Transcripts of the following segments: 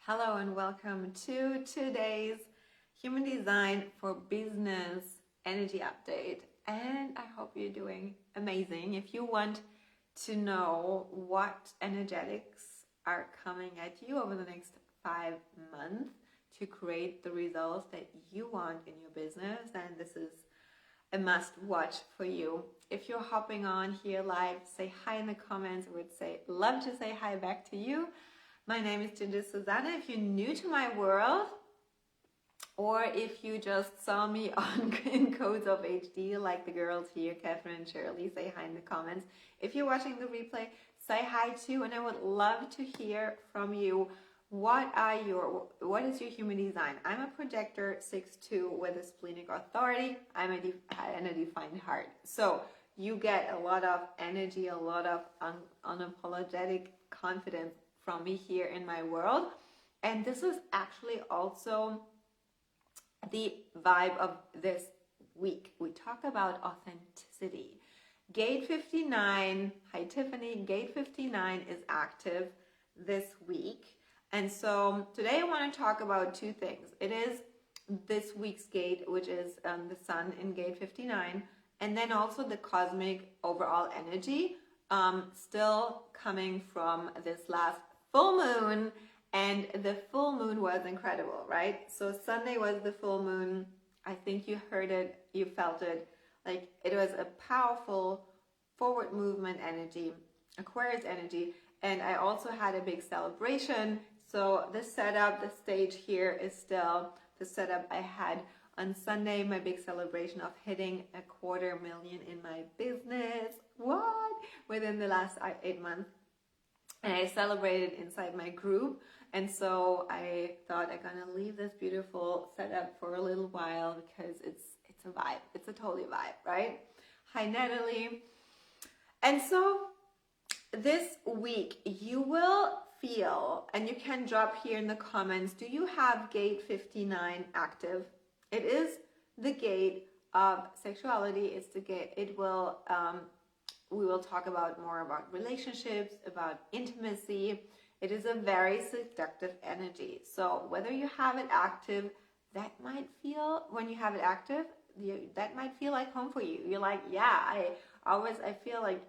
Hello and welcome to today's Human Design for Business Energy Update. And I hope you're doing amazing. If you want to know what energetics are coming at you over the next 5 months to create the results that you want in your business, then this is a must watch for you. If you're hopping on here live, say hi in the comments. I would love to say hi back to you. My name is Ginger Susanna. If you're new to my world, or if you just saw me on in Codes of HD, like the girls here, Catherine and Shirley, say hi in the comments. If you're watching the replay, say hi too, and I would love to hear from you. What is your human design? I'm a projector 6'2" with a splenic authority. I'm a defined heart. So you get a lot of energy, a lot of unapologetic confidence from me here in my world. And this is actually also the vibe of this week. We talk about authenticity. Gate 59, hi Tiffany, Gate 59 is active this week. And so today I want to talk about two things. It is this week's gate, which is the sun in Gate 59, and then also the cosmic overall energy still coming from this last full moon. And the full moon was incredible, right? So Sunday was the full moon. I think you heard it, you felt it. Like it was a powerful forward movement energy, Aquarius energy. And I also had a big celebration. So the setup, the stage here is still the setup I had on Sunday, my big celebration of hitting 250,000 in my business. What? Within the last 8 months. And I celebrated inside my group. And so I thought I'm gonna leave this beautiful setup for a little while because it's a vibe. It's a totally vibe, right? Hi, Natalie. And so this week you will feel, and you can drop here in the comments, do you have Gate 59 active? It is the gate of sexuality. It's the gate. It will, we will talk more about relationships, about intimacy. It is a very seductive energy. So whether you have it active, that might feel, when you have it active, that might feel like home for you. You're like, yeah, I feel like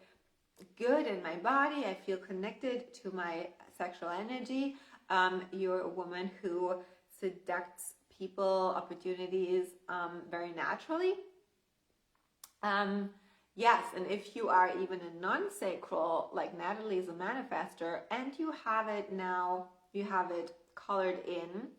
good in my body. I feel connected to my sexual energy. You're a woman who seducts people, opportunities very naturally. Yes, and if you are even a non-sacral, like Natalie is a manifester, and you have it now, you have it colored in,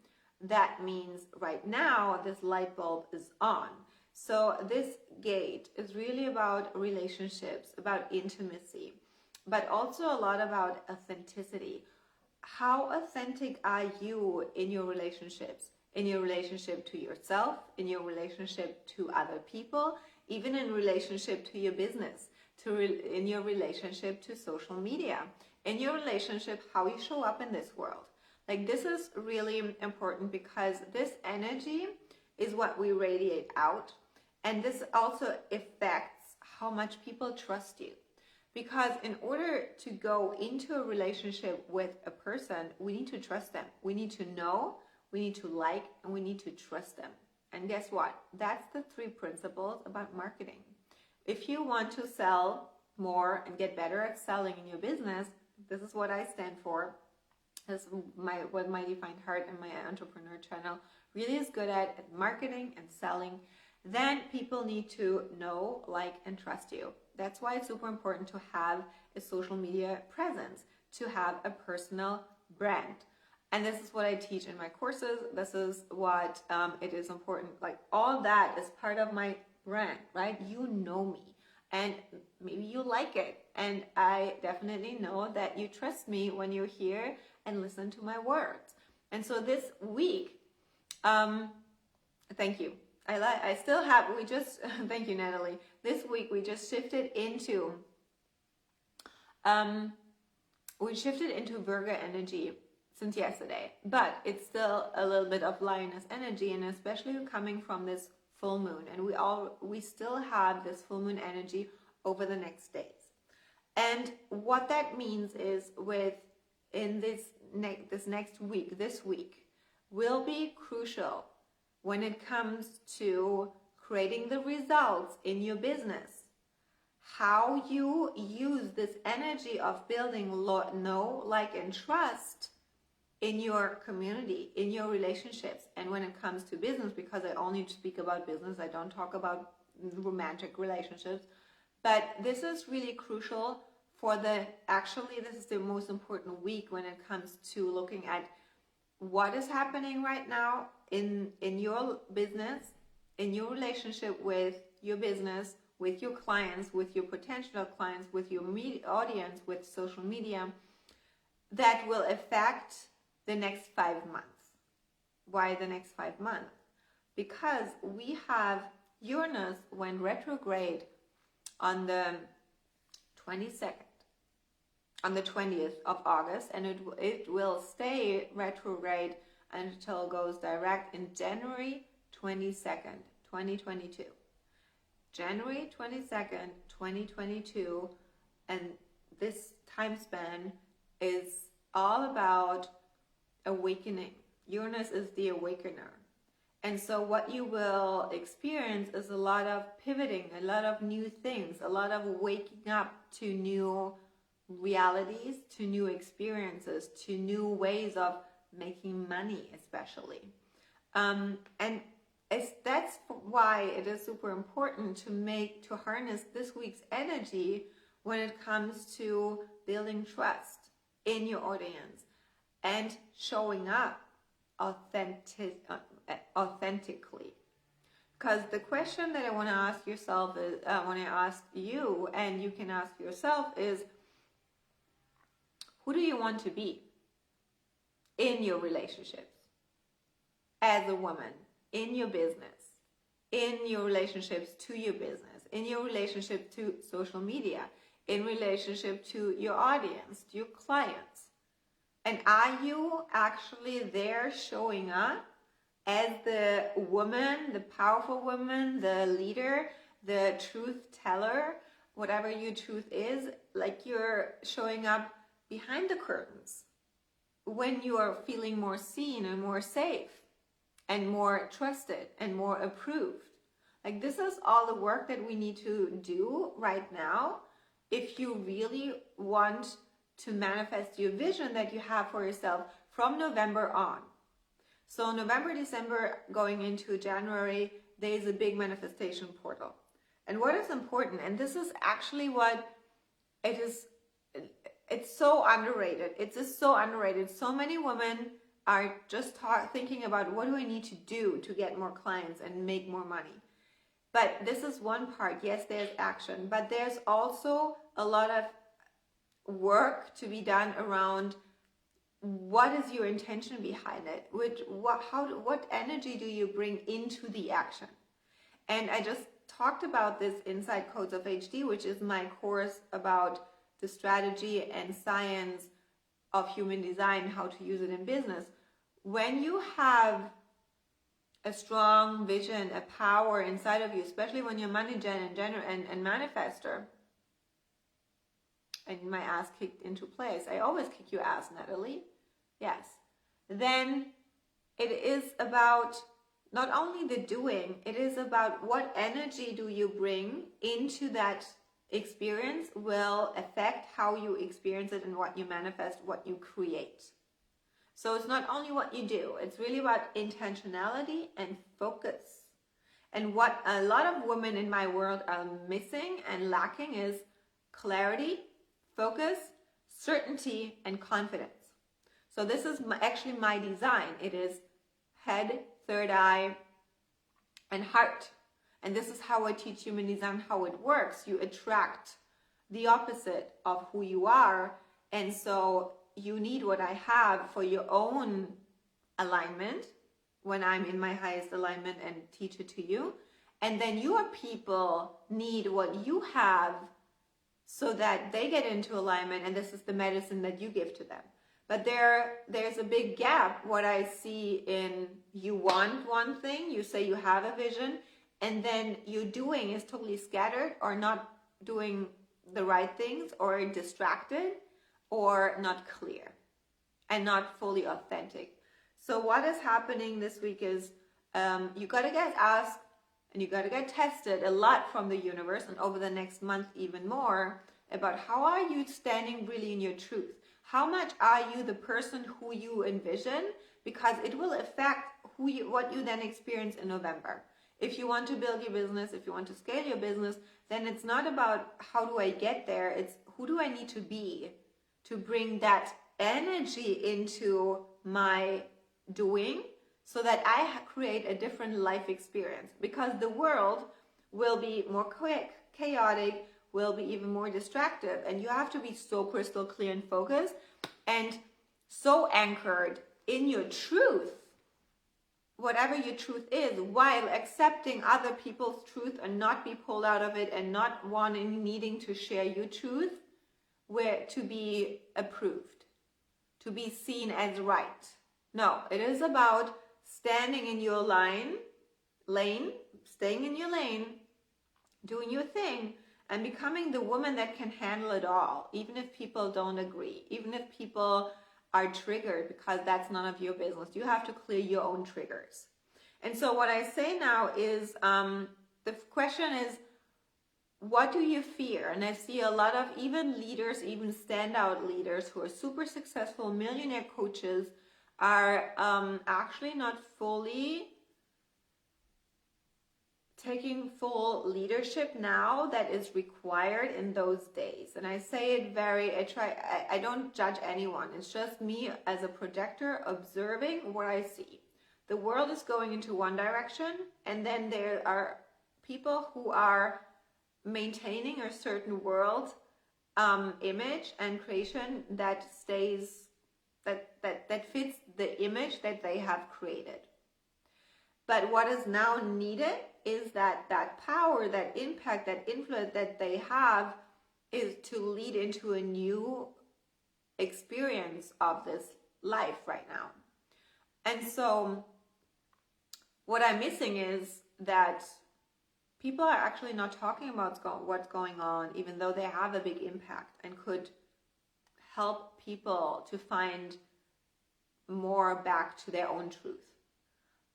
that means right now this light bulb is on. So this gate is really about relationships, about intimacy, but also a lot about authenticity. How authentic are you in your relationships? In your relationship to yourself, in your relationship to other people, even in relationship to your business, in your relationship to social media, in your relationship, how you show up in this world. Like this is really important because this energy is what we radiate out. And this also affects how much people trust you. Because in order to go into a relationship with a person, we need to trust them. We need to know, we need to like, and we need to trust them. And guess what? That's the 3 principles about marketing. If you want to sell more and get better at selling in your business, this is what I stand for. This is what my Defined Heart and my entrepreneur channel really is good at marketing and selling. Then people need to know, like, and trust you. That's why it's super important to have a social media presence, to have a personal brand. And this is what I teach in my courses. This is what it is important. Like all that is part of my brand, right? You know me and maybe you like it. And I definitely know that you trust me when you're here and listen to my words. And so this week, thank you. I still have, thank you, Natalie. This week we just shifted into, Virgo energy since yesterday, but it's still a little bit of lioness energy, and especially coming from this full moon, and we still have this full moon energy over the next days. And what that means is in this this week will be crucial when it comes to creating the results in your business. How you use this energy of building know, like, and trust in your community, in your relationships. And when it comes to business, because I only speak about business, I don't talk about romantic relationships, but this is really crucial for this is the most important week when it comes to looking at what is happening right now in your business, in your relationship with your business, with your clients, with your potential clients, with your audience, with social media, that will affect the next 5 months. Why the next 5 months? Because we have Uranus went retrograde on the 22nd, on the 20th of August, and it will stay retrograde until it goes direct in January 22nd, 2022. January 22nd, 2022, and this time span is all about awakening. Uranus is the awakener. And so what you will experience is a lot of pivoting, a lot of new things, a lot of waking up to new realities, to new experiences, to new ways of making money, especially. And that's why it is super important to harness this week's energy when it comes to building trust in your audience and showing up authentically. Because the question that I want to ask yourself is, when I ask you, and you can ask yourself, is who do you want to be in your relationships, as a woman, in your business, in your relationships to your business, in your relationship to social media, in relationship to your audience, to your clients? And are you actually there showing up as the woman, the powerful woman, the leader, the truth teller, whatever your truth is, like you're showing up behind the curtains when you are feeling more seen and more safe and more trusted and more approved? Like, this is all the work that we need to do right now if you really want to manifest your vision that you have for yourself from November on. So November, December, going into January, there is a big manifestation portal. And what is important, and this is actually what it is, it's so underrated. It's just so underrated. So many women are just thinking about, what do I need to do to get more clients and make more money? But this is one part. Yes, there's action, but there's also a lot of work to be done around what is your intention behind it, what energy do you bring into the action. And I just talked about this inside Codes of HD, which is my course about the strategy and science of human design, how to use it in business. When you have a strong vision, a power inside of you, especially when you're money gen and manifester, and my ass kicked into place. I always kick your ass, Natalie. Yes. Then it is about not only the doing, it is about what energy do you bring into that experience will affect how you experience it and what you manifest, what you create. So it's not only what you do, it's really about intentionality and focus. And what a lot of women in my world are missing and lacking is clarity, focus, certainty, and confidence. So this is actually my design. It is head, third eye, and heart. And this is how I teach human design, how it works. You attract the opposite of who you are. And so you need what I have for your own alignment when I'm in my highest alignment and teach it to you. And then your people need what you have so that they get into alignment, and this is the medicine that you give to them. But there's a big gap. What I see in, you want one thing, you say you have a vision, and then your doing is totally scattered or not doing the right things or distracted or not clear. and not fully authentic. So what is happening this week is you got to get asked and you got to get tested a lot from the universe, and over the next month even more, about how are you standing really in your truth. How much are you the person who you envision? Because it will affect what you then experience in November. If you want to build your business, if you want to scale your business, then it's not about how do I get there, it's who do I need to be to bring that energy into my doing, so that I create a different life experience. Because the world will be more quick, chaotic, will be even more distractive, and you have to be so crystal clear and focused and so anchored in your truth, whatever your truth is, while accepting other people's truth and not be pulled out of it and not needing to share your truth where to be approved, to be seen as right. No, it is about standing in your lane, staying in your lane, doing your thing, and becoming the woman that can handle it all, even if people don't agree, even if people are triggered, because that's none of your business. You have to clear your own triggers. And so what I say now is, the question is, what do you fear? And I see a lot of even leaders, even standout leaders who are super successful, millionaire coaches, are actually not fully taking full leadership now that is required in those days. And I say it I don't judge anyone. It's just me as a projector observing what I see. The world is going into one direction, and then there are people who are maintaining a certain world image and creation that stays, that fits the image that they have created. But what is now needed is that power, that impact, that influence that they have is to lead into a new experience of this life right now. And so what I'm missing is that people are actually not talking about what's going on, even though they have a big impact and could help people to find more back to their own truth.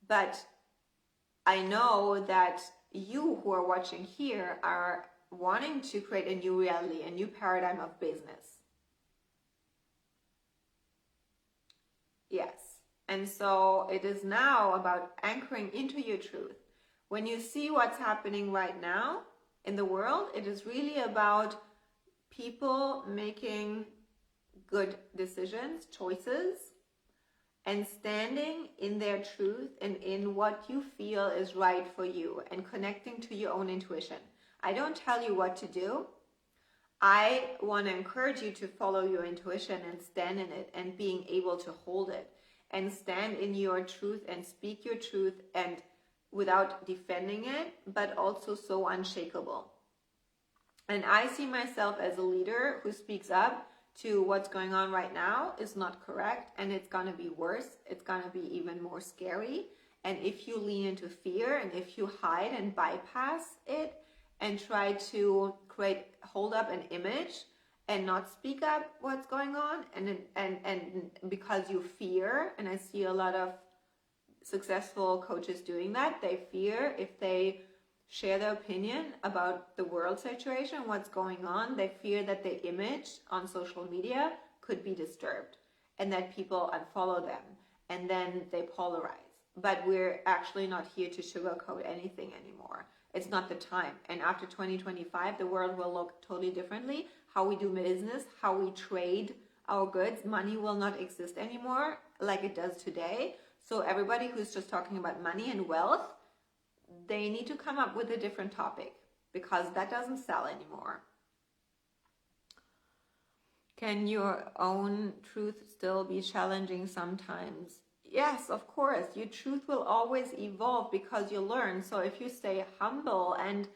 But I know that you who are watching here are wanting to create a new reality, a new paradigm of business. Yes. And so it is now about anchoring into your truth. When you see what's happening right now in the world, it is really about people making good decisions, choices, and standing in their truth and in what you feel is right for you and connecting to your own intuition. I don't tell you what to do. I want to encourage you to follow your intuition and stand in it, and being able to hold it and stand in your truth and speak your truth, and without defending it, but also so unshakable. And I see myself as a leader who speaks up to what's going on right now is not correct, and it's going to be worse. It's going to be even more scary. And if you lean into fear, and if you hide and bypass it and try to hold up an image and not speak up what's going on, and because you fear, and I see a lot of successful coaches doing that, they fear if they share their opinion about the world situation, what's going on, they fear that their image on social media could be disturbed and that people unfollow them, and then they polarize. But we're actually not here to sugarcoat anything anymore. It's not the time. And after 2025, the world will look totally differently. How we do business, how we trade our goods, money will not exist anymore like it does today. So everybody who's just talking about money and wealth, they need to come up with a different topic, because that doesn't sell anymore. Can your own truth still be challenging sometimes? Yes, of course. Your truth will always evolve because you learn. So if you stay humble and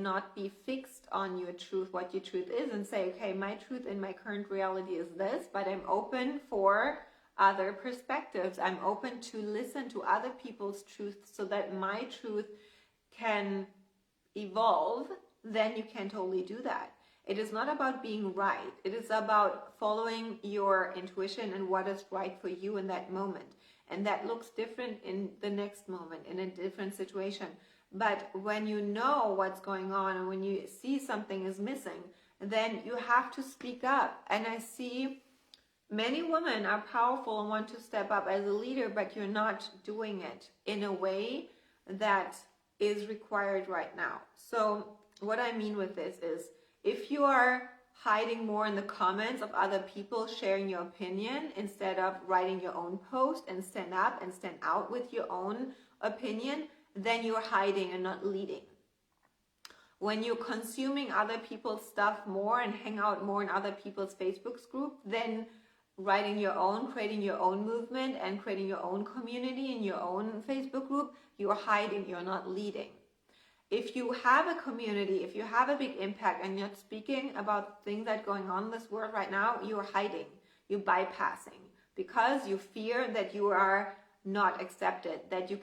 not be fixed on your truth, what your truth is, and say, okay, my truth in my current reality is this, but I'm open for other perspectives. I'm open to listen to other people's truth so that my truth can evolve, then you can totally do that. It is not about being right. It is about following your intuition and what is right for you in that moment. And that looks different in the next moment, in a different situation. But when you know what's going on and when you see something is missing, then you have to speak up. And I see many women are powerful and want to step up as a leader, but you're not doing it in a way that is required right now. So what I mean with this is, if you are hiding more in the comments of other people sharing your opinion instead of writing your own post and stand up and stand out with your own opinion, then you're hiding and not leading. When you're consuming other people's stuff more and hang out more in other people's Facebook group, then writing your own, creating your own movement and creating your own community in your own Facebook group, you're hiding, you're not leading. If you have a community, if you have a big impact and you're speaking about things that are going on in this world right now, you're hiding, you're bypassing, because you fear that you are not accepted, that you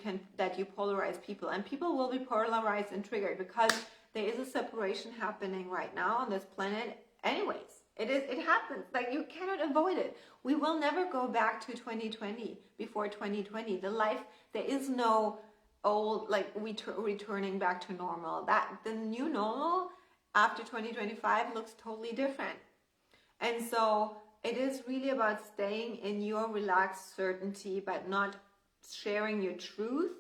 polarize people, and people will be polarized and triggered because there is a separation happening right now on this planet anyways. It happens, like you cannot avoid it. We will never go back to 2020 before 2020. There is no old, like returning back to normal. That the new normal after 2025 looks totally different. And so it is really about staying in your relaxed certainty, but not sharing your truth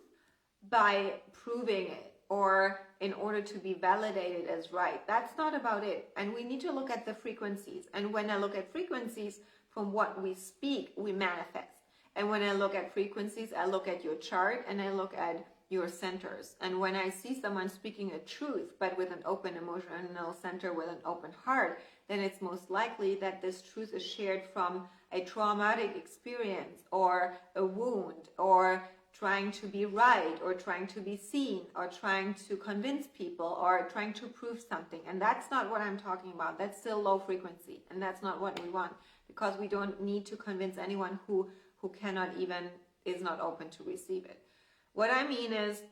by proving it or in order to be validated as right. That's not about it. And we need to look at the frequencies. And when I look at frequencies, from what we speak, we manifest. And when I look at frequencies, I look at your chart and I look at your centers. And when I see someone speaking a truth, but with an open emotional center, with an open heart, then it's most likely that this truth is shared from a traumatic experience or a wound, or trying to be right, or trying to be seen, or trying to convince people, or trying to prove something. And that's not what I'm talking about. That's still low frequency, and that's not what we want, because we don't need to convince anyone who cannot even, is not open to receive it. What I mean is,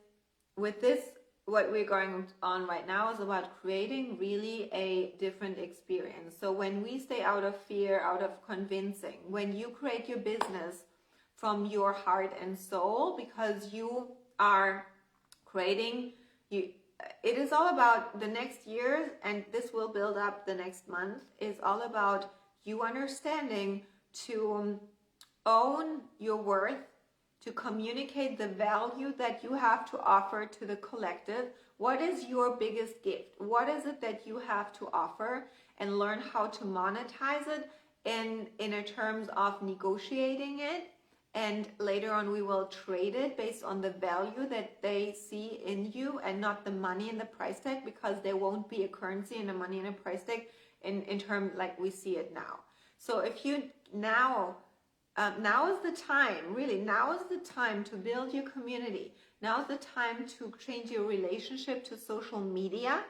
with this, what we're going on right now is about creating really a different experience. So when we stay out of fear, out of convincing, when you create your business from your heart and soul, because you are creating, it is all about the next year, and this will build up the next month, is all about you understanding to own your worth, to communicate the value that you have to offer to the collective. What is your biggest gift? What is it that you have to offer? And learn how to monetize it in a terms of negotiating it. And later on we will trade it based on the value that they see in you, and not the money and the price tag, because there won't be a currency and a money and a price tag in terms like we see it now. So if you now is the time, really, now is the time to build your community. Now is the time to change your relationship to social media.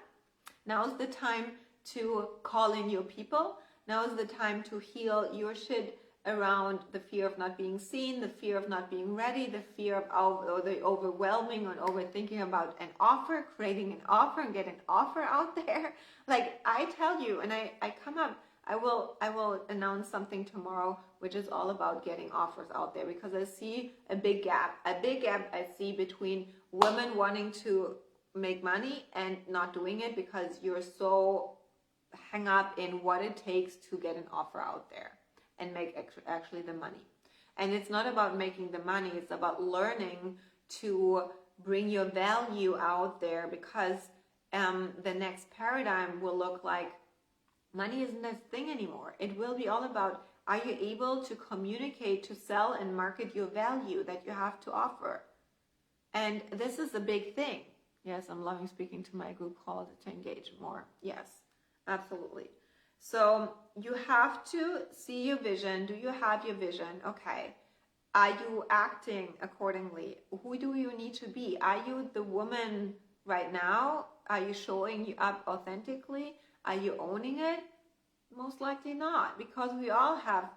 Now is the time to call in your people. Now is the time to heal your shit around the fear of not being seen, the fear of not being ready, the fear of or the overwhelming or overthinking about an offer, creating an offer and get an offer out there. Like I tell you, and I come up, I will announce something tomorrow, which is all about getting offers out there, because I see a big gap I see between women wanting to make money and not doing it because you're so hung up in what it takes to get an offer out there and make actually the money. And it's not about making the money, it's about learning to bring your value out there, because the next paradigm will look like money isn't a thing anymore. It will be all about, are you able to communicate, to sell and market your value that you have to offer? And this is a big thing. Yes, I'm loving speaking to my group called To Engage More. Yes, absolutely. So you have to see your vision. Do you have your vision? Okay. Are you acting accordingly? Who do you need to be? Are you the woman right now? Are you showing up authentically? Are you owning it? Most likely not, because we all have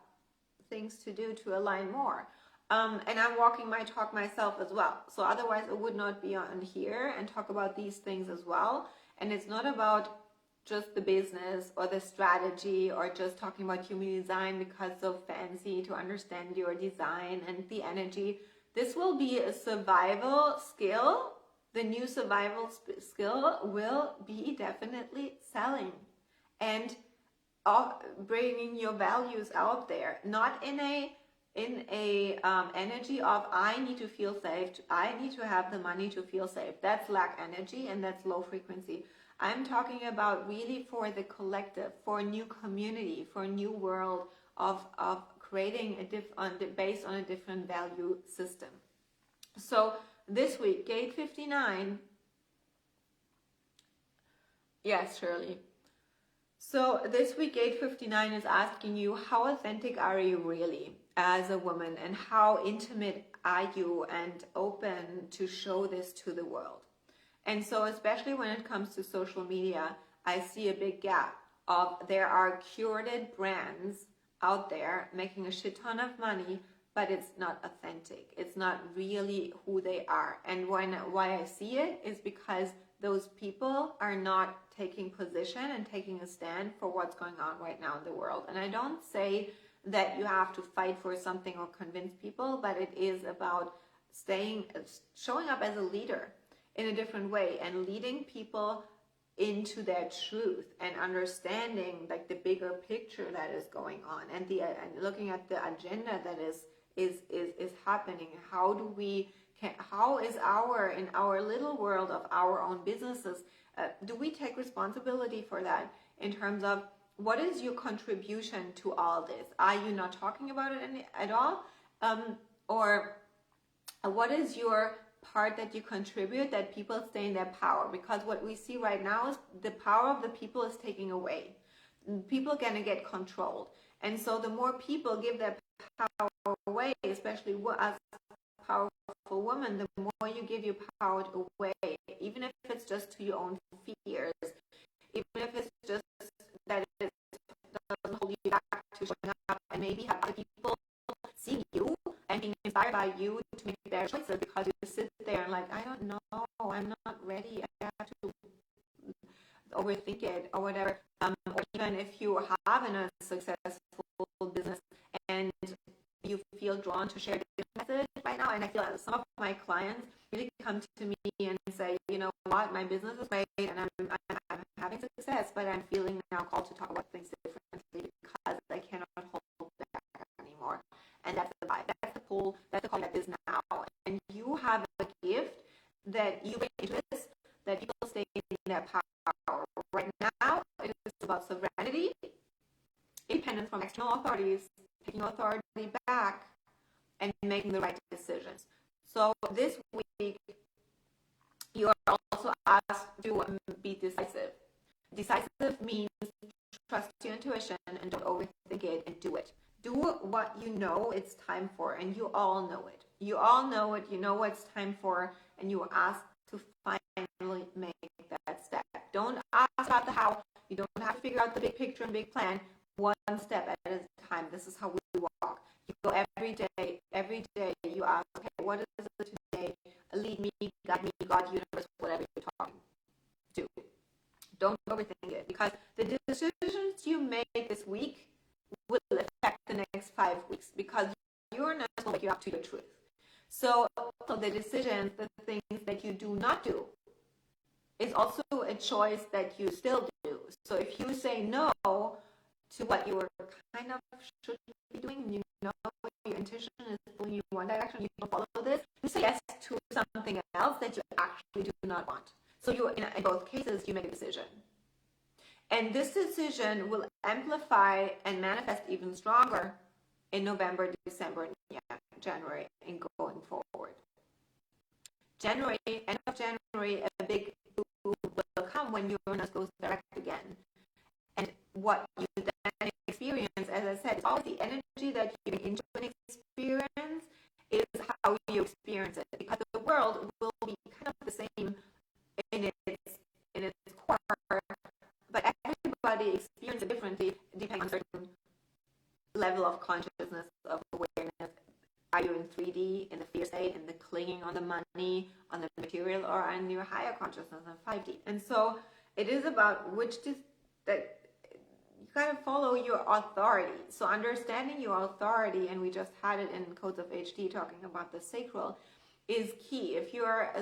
things to do to align more. And I'm walking my talk myself as well. So otherwise I would not be on here and talk about these things as well. And it's not about just the business or the strategy or just talking about human design because it's so fancy to understand your design and the energy. This will be a survival skill. The new survival skill will be definitely selling and bringing your values out there, not in a energy of I need to feel safe, I need to have the money to feel safe. That's lack energy and that's low frequency. I'm talking about really for the collective, for a new community, for a new world of creating based on a different value system. So this week, gate 59. Yes, Shirley. So this week, gate 59 is asking you, how authentic are you really as a woman, and how intimate are you and open to show this to the world? And so especially when it comes to social media, I see a big gap of there are curated brands out there making a shit ton of money, but it's not authentic. It's not really who they are. And why I see it is because those people are not taking position and taking a stand for what's going on right now in the world. And I don't say that you have to fight for something or convince people, but it is about showing up as a leader in a different way and leading people into their truth and understanding like the bigger picture that is going on and looking at the agenda that is happening. How is in our little world of our own businesses, do we take responsibility for that in terms of what is your contribution to all this? Are you not talking about it at all? Or what is your part that you contribute that people stay in their power? Because what we see right now is the power of the people is taking away. People are going to get controlled. And so the more people give their power away, especially as powerful women, the more you give your power away, even if it's just to your own fears, even if it's just that it doesn't hold you back to showing up and maybe have other people seeing you and being inspired by you to make their choices, because you sit there and like, I don't know, I'm not ready, I have to overthink it or whatever. Or even if you have a successful business and you feel drawn to share this message right now, and I feel like some of my clients really come to me and say, you know what, my business is great and I'm having success, but I'm feeling now called to talk about things differently because I cannot hold back anymore. And that's the vibe, that's the pull, that's the call that is now. And you have a gift that you bring into this, that people stay in their power. Right now, it is about sovereignty, independence from external authorities, taking authority back, and making the right decisions. So this week, you are also asked to be decisive. Decisive means trust your intuition and don't overthink it and do it. Do what you know it's time for, and you all know it. You all know it, you know what it's time for, and you are asked to finally make that step. Don't ask about the how. You don't have to figure out the big picture and big plan. One step at a time. This is how we walk. You go every day you ask, okay, what is it today? Lead me, guide me, God, universe, whatever you're talking to. Don't overthink it, because the decisions you make this week will affect the next 5 weeks, because your nerves will wake you up to your truth. So the decisions, the things that you do not do, is also a choice that you still do. So if you say no to what you were kind of should be doing, and you know your intuition is pulling you one direction, you don't follow this, you say yes to something else that you actually do not want. So you, in both cases, you make a decision. And this decision will amplify and manifest even stronger in November, December, and January, and going forward. January, end of January, a big boom will come when Uranus goes direct again. And what you then experience, as I said, is always the energy that you bring into an experience is how you experience it, because the world will be kind of the same in its core, but everybody experiences it differently depending on certain level of consciousness, of awareness. Are you in 3D, in the fear state, in the clinging on the money, on the material, or in your higher consciousness in 5D? And so it is about which that you gotta follow your authority. So understanding your authority, and we just had it in Codes of HD talking about the sacral, is key. If you have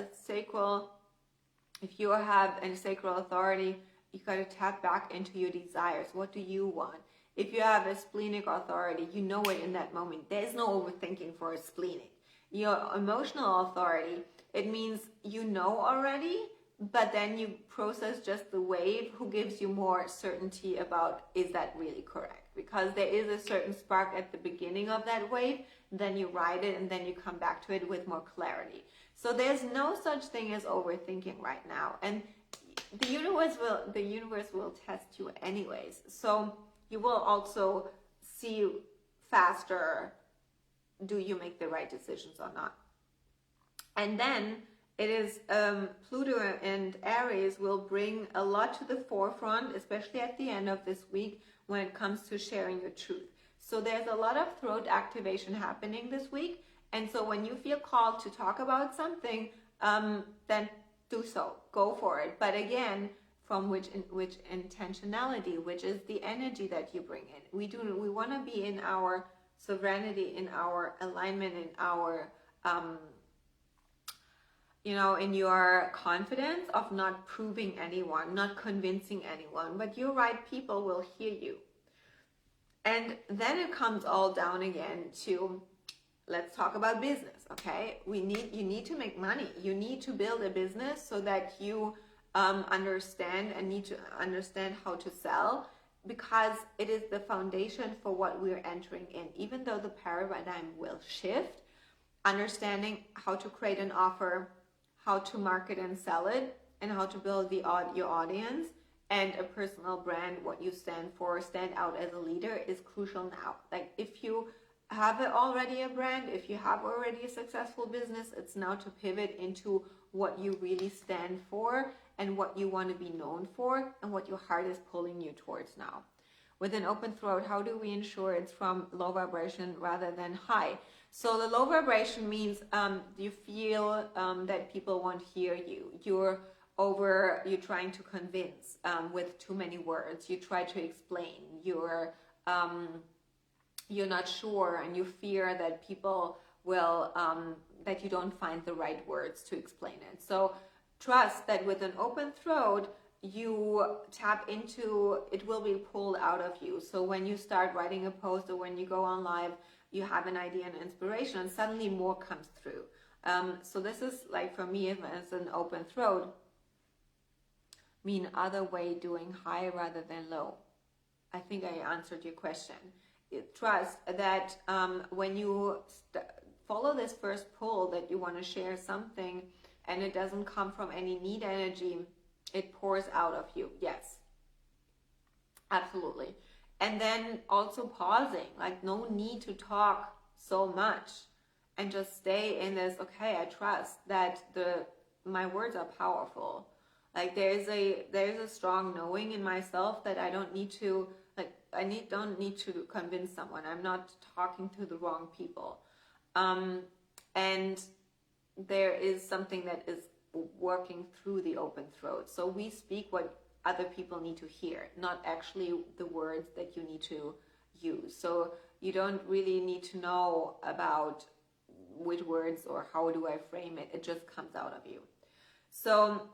a sacral authority, you gotta tap back into your desires. What do you want? If you have a splenic authority, you know it in that moment. There's no overthinking for a splenic. Your emotional authority, it means you know already, but then you process just the wave. Who gives you more certainty about, is that really correct? Because there is a certain spark at the beginning of that wave, then you ride it, and then you come back to it with more clarity. So there's no such thing as overthinking right now. And the universe will test you anyways. So you will also see faster, do you make the right decisions or not? And then it is Pluto and Aries will bring a lot to the forefront, especially at the end of this week when it comes to sharing your truth. So there's a lot of throat activation happening this week. And so when you feel called to talk about something, then do so, go for it. But again, from which intentionality, which is the energy that you bring in. We want to be in our sovereignty, in our alignment, in our in your confidence of not proving anyone, not convincing anyone, but your right people will hear you. And then it comes all down again to, let's talk about business, okay? You need to make money. You need to build a business so that you need to understand how to sell, because it is the foundation for what we're entering in. Even though the paradigm will shift, understanding how to create an offer, how to market and sell it, and how to build your audience and a personal brand, what you stand for, stand out as a leader, is crucial now. Like, if you have already a brand, if you have already a successful business, it's now to pivot into what you really stand for and what you want to be known for and what your heart is pulling you towards now. With an open throat, how do we ensure it's from low vibration rather than high? So the low vibration means you feel that people won't hear you. You're trying to convince with too many words. You try to explain. You're not sure, and you fear that people will that you don't find the right words to explain it. So trust that with an open throat, you tap into, it will be pulled out of you. So when you start writing a post or when you go on live, you have an idea and inspiration, and suddenly more comes through. So this is like, for me, as an open throat, mean other way doing high rather than low. I think I answered your question. Trust that when you follow this first pull that you want to share something and it doesn't come from any need energy, it pours out of you. Yes, absolutely. And then also pausing, like, no need to talk so much, and just stay in this, okay, I trust that my words are powerful. Like, there's a strong knowing in myself that I don't need to, don't need to convince someone. I'm not talking to the wrong people. And there is something that is working through the open throat. So we speak what other people need to hear, not actually the words that you need to use. So you don't really need to know about which words or how do I frame it. It just comes out of you. So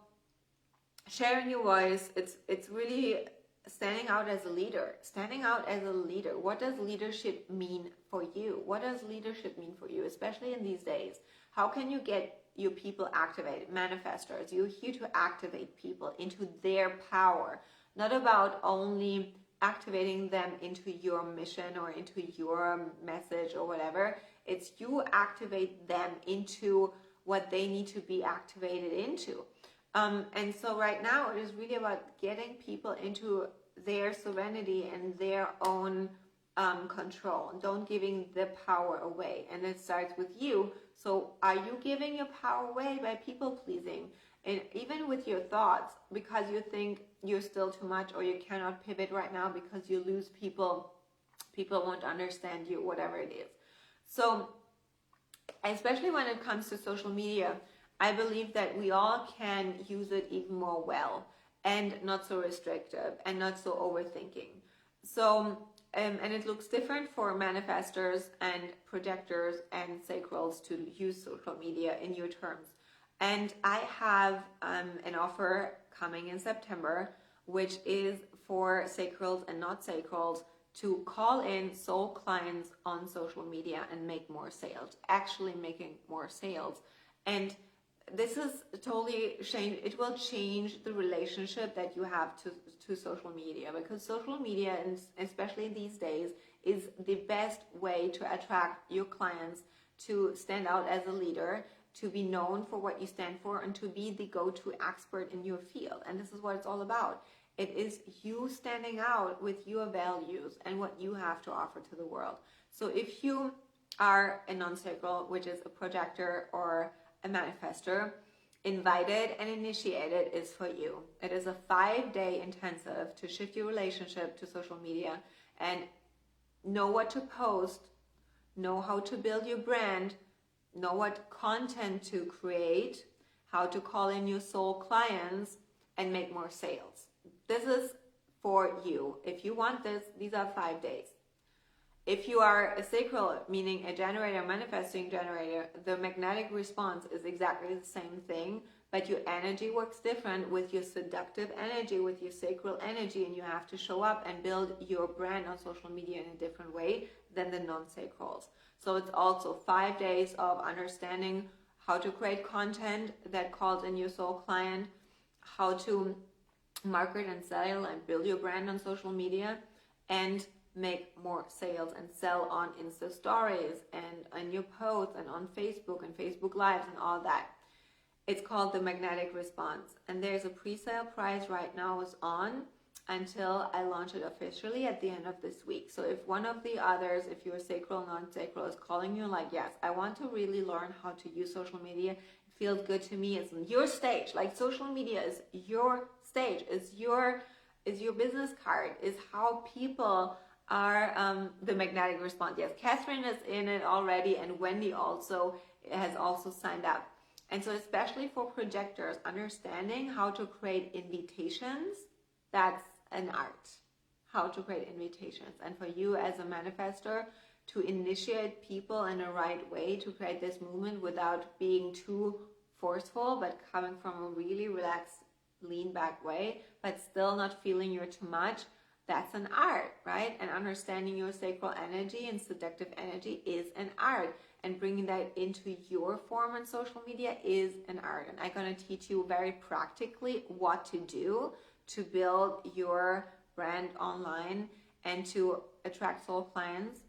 sharing your voice, it's really standing out as a leader. Standing out as a leader. What does leadership mean for you? What does leadership mean for you, especially in these days? How can you get your people activated? Manifestors, you're here to activate people into their power, not about only activating them into your mission or into your message or whatever. It's you activate them into what they need to be activated into. And so right now it is really about getting people into their sovereignty and their own control. Don't giving the power away. And it starts with you. So are you giving your power away by people pleasing? And even with your thoughts, because you think you're still too much, or you cannot pivot right now because you lose people, people won't understand you, whatever it is. So especially when it comes to social media, I believe that we all can use it even more well. and not so restrictive and not so overthinking. So, and it looks different for manifestors and projectors and sacrals to use social media in your terms. And I have an offer coming in September, which is for sacrals and not sacrals to call in soul clients on social media and make more sales, actually making more sales. And this is totally change. It will change the relationship that you have to social media, because social media, and especially these days, is the best way to attract your clients, to stand out as a leader, to be known for what you stand for, and to be the go-to expert in your field. And this is what it's all about. It is you standing out with your values and what you have to offer to the world. So if you are a non-sacral, which is a projector or a manifestor, Invited and Initiated is for you. It is a 5-day intensive to shift your relationship to social media and know what to post, know how to build your brand, know what content to create, how to call in your soul clients, and make more sales. This is for you. If you want this, these are 5 days. If you are a sacral, meaning a generator, manifesting generator, the magnetic response is exactly the same thing, but your energy works different with your seductive energy, with your sacral energy, and you have to show up and build your brand on social media in a different way than the non-sacrals. So it's also 5 days of understanding how to create content that calls in your soul client, how to market and sell and build your brand on social media, and make more sales and sell on Insta stories and on your posts and on Facebook and Facebook Lives and all that. It's called the magnetic response, and there's a pre-sale price right now is on until I launch it officially at the end of this week. So if one of the others, if you're sacral, non-sacral, is calling you like, yes, I want to really learn how to use social media, it feels good to me, it's your stage. Like, social media is your stage, is your business card, is how people are the magnetic response. Yes, Catherine is in it already, and Wendy also has also signed up. And so especially for projectors, understanding how to create invitations, that's an art. How to create invitations. And for you as a manifestor, to initiate people in a right way to create this movement without being too forceful, but coming from a really relaxed, lean back way, but still not feeling you're too much. That's an art, right? And understanding your sacral energy and seductive energy is an art. And bringing that into your form on social media is an art. And I'm going to teach you very practically what to do to build your brand online and to attract soul clients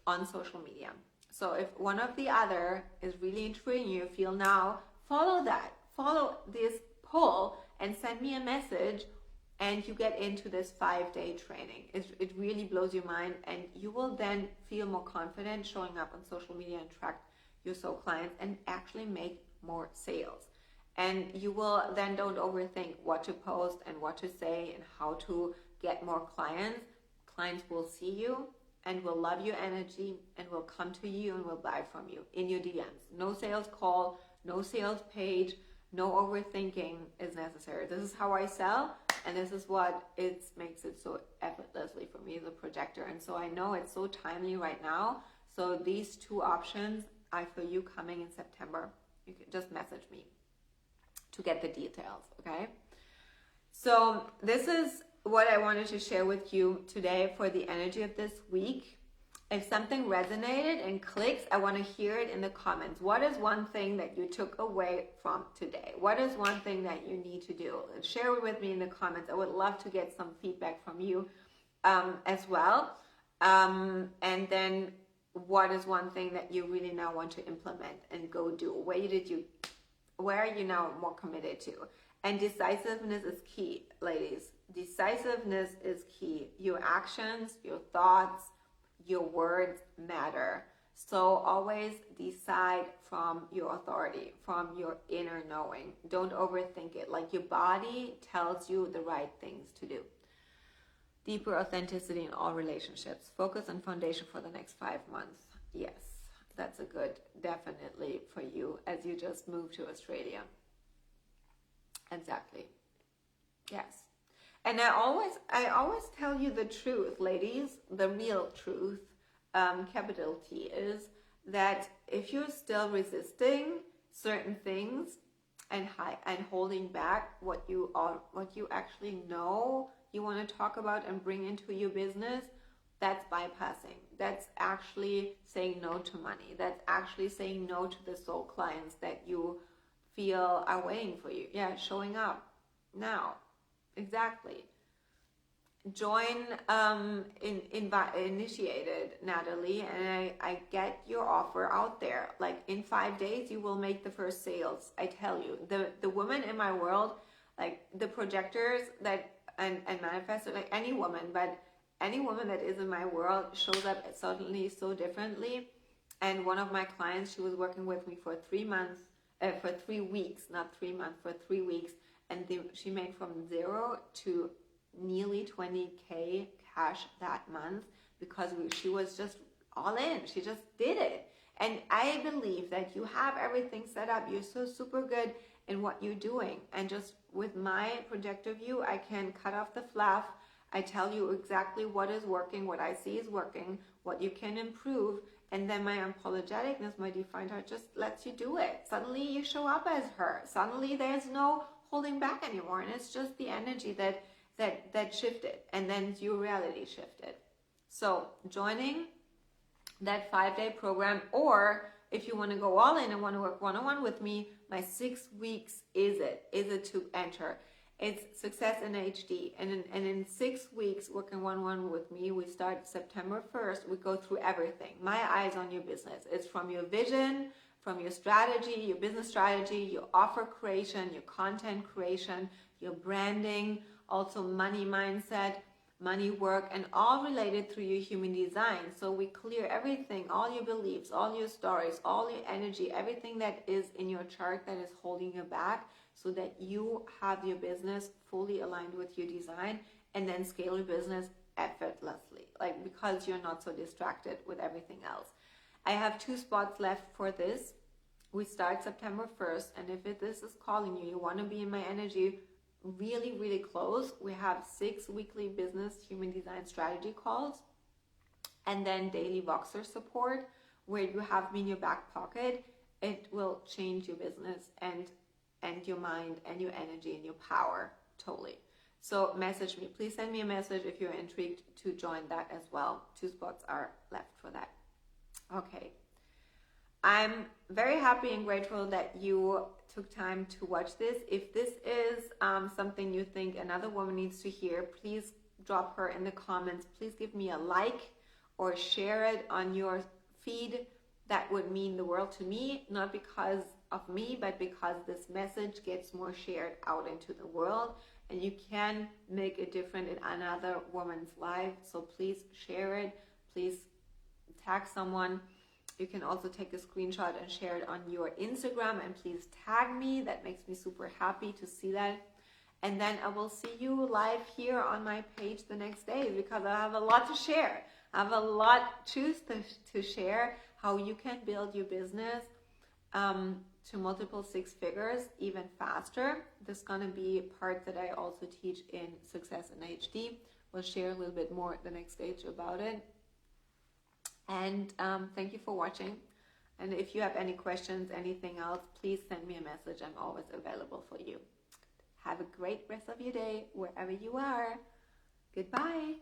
on social media. So if one of the other is really intriguing you, feel now, follow that. Follow this poll and send me a message, and you get into this 5-day training. It really blows your mind, and you will then feel more confident showing up on social media and attract your soul clients and actually make more sales. And you will then don't overthink what to post and what to say and how to get more clients. Clients will see you and will love your energy and will come to you and will buy from you in your DMs. No sales call, no sales page, no overthinking is necessary. This is how I sell, and this is what makes it so effortlessly for me as a projector. And so I know it's so timely right now. So these 2 options are for you coming in September. You can just message me to get the details, okay? So this is what I wanted to share with you today for the energy of this week. If something resonated and clicks, I want to hear it in the comments. What is one thing that you took away from today? What is one thing that you need to do? Share it with me in the comments. I would love to get some feedback from you as well. And then what is one thing that you really now want to implement and go do? Where are you now more committed to? And decisiveness is key, ladies. Decisiveness is key. Your actions, your thoughts, your words matter. So always decide from your authority, from your inner knowing. Don't overthink it. Like, your body tells you the right things to do. Deeper authenticity in all relationships. Focus on foundation for the next 5 months. Yes, that's a good, definitely for you as you just moved to Australia. Exactly. Yes. And I always tell you the truth, ladies, the real truth, capital T, is that if you're still resisting certain things and holding back what you actually know you want to talk about and bring into your business, that's bypassing. That's actually saying no to money. That's actually saying no to the soul clients that you feel are waiting for you. Yeah, showing up now. Exactly. Join initiated, Natalie, and I get your offer out there. Like in 5 days, you will make the first sales. I tell you, the women in my world, like the projectors that and manifestors, like any woman, but any woman that is in my world shows up suddenly so differently. And one of my clients, she was working with me for 3 months, for 3 weeks, not 3 months, for 3 weeks, and she made from 0 to nearly 20K cash that month because she was just all in. She just did it. And I believe that you have everything set up. You're so super good in what you're doing. And just with my projector view, I can cut off the fluff. I tell you exactly what is working, what I see is working, what you can improve. And then my unapologeticness, my defined heart, just lets you do it. Suddenly you show up as her. Suddenly there's no holding back anymore. And it's just the energy that shifted, and then your reality shifted. So joining that 5-day program, or if you want to go all in and want to work one-on-one with me, my 6 weeks is it to enter. It's Success in HD, and in 6 weeks working one-on-one with me, we start September 1st. We go through everything. My eyes on your business. It's from your vision, from your strategy, your business strategy, your offer creation, your content creation, your branding, also money mindset, money work, and all related through your human design. So we clear everything, all your beliefs, all your stories, all your energy, everything that is in your chart that is holding you back, so that you have your business fully aligned with your design, and then scale your business effortlessly, like because you're not so distracted with everything else. I have 2 spots left for this. We start September 1st, and if this is calling you, you want to be in my energy really, really close, we have 6 weekly business human design strategy calls, and then daily Voxer support, where you have me in your back pocket. It will change your business and your mind and your energy and your power totally. So message me, please send me a message if you're intrigued to join that as well. 2 spots are left for that. Okay, I'm very happy and grateful that you took time to watch this. If this is something you think another woman needs to hear, please drop her in the comments. Please give me a like or share it on your feed. That would mean the world to me, not because of me, but because this message gets more shared out into the world, and you can make a difference in another woman's life. So please share it. Please tag someone. You can also take a screenshot and share it on your Instagram, and please tag me. That makes me super happy to see that. And then I will see you live here on my page the next day, because I have a lot to share. I have a lot to share, how you can build your business to multiple 6 figures even faster. This is going to be part that I also teach in Success in HD. We'll share a little bit more the next stage about it. And thank you for watching. And if you have any questions, anything else, please send me a message. I'm always available for you. Have a great rest of your day wherever you are. Goodbye.